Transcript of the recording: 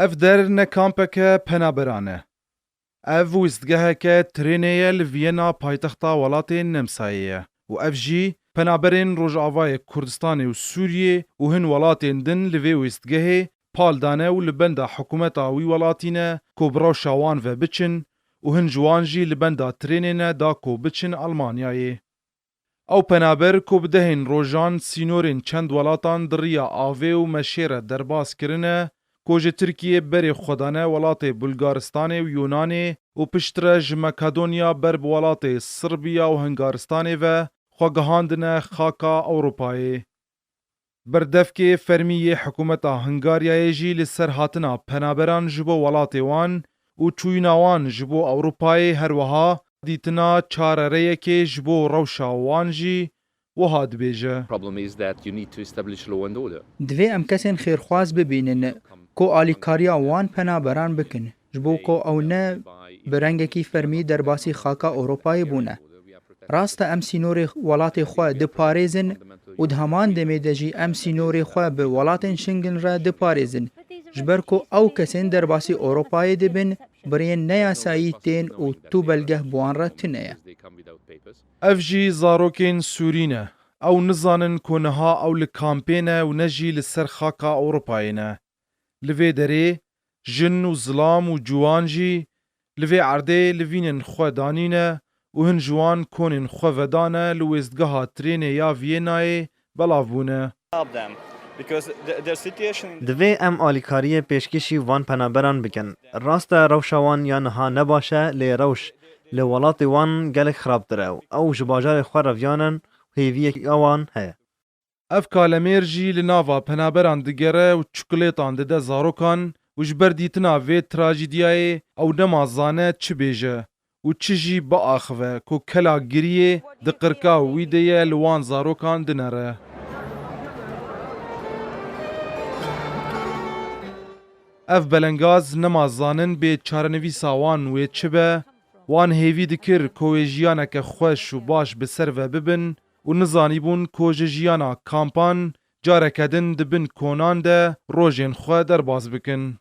اف در نه کامپکه پنابرانه. اف ویستگهکه ترینیه لوینا پایتختا ولاتی نمساییه و اف جی پنابرین روجاوای کردستان و سوریه و هن ولاتین دن لوی ویستگهه پالدانه و لبنده حکومت آوی ولاتینه کبرا شوان و بچن و هن جوانجی لبنده ترینینه دا کو بچن آلمانیایی. او پنابر کو بدهین روجان سینورین چند ولاتان دریا آوه و مشیره درباس کرنه کوج ترکیه بری خودانه ولات بلغارستان و یونان و پشترج مکدونیا بر ولات سربیا و هنگارستان و خواگهاندنه خاکا اوروپایی. بردفک فرمی حکومت هنگاریای جی لسر هاتنا پنابران جبو ولات وان و چویناوان جبو اوروپایی هر وها دیتنا چارره که جبو روشا وان جی وها دبیجه. دوی ام کسین خیرخواز ببینن کو آلیکاریا وان پنابران بکن جبو کو او نه برنگکی فرمی در باسی خاکا اوروپایی بونه. راست ام سینور ولات خواه ده پاریزن و دهمان دمی دجی ام سینور خواه به ولات شنگن را ده پاریزن جبر کو او کسین در باسی اوروپایی ده بین برین نیاسایی تین و تو بلگه بوان را تنیه. اف جی زاروکین سورینه او نزانن کنها او لکامپینه و نجی لسر خاکا اوروپایینه. لوی دره جن و ظلام و جوان جی لوی عرده لوینن خو دانینه و هن جوان کنن خو ودانه لویزدگاه ترین یا وینای بلاوونه. دوی ام آلیکاری پیشکشی وان پنابران بکن. راست روشوان یا نها نباشه لی روش لی ولات وان گلک خراب درو او جباجار خو رویانن هیوی اوان هی. اف کالمیر جی لناوا پنابران دگره و چکلیتان ده زاروکان و جبر دیتنا وی تراجیدیای او نمازانه چه بیجه و چه جی با آخوه که کلا گریه ده قرکا ویده لوان زاروکان دنره. اف بلنگاز نمازانن به چارنویسا وان وی چه به وان هیوی دکر که جیانک خوش و باش بسر و ببن و نزانی بون که جیانا کامپان جارکدن دبن کنان ده روژین خواه در باز بکن.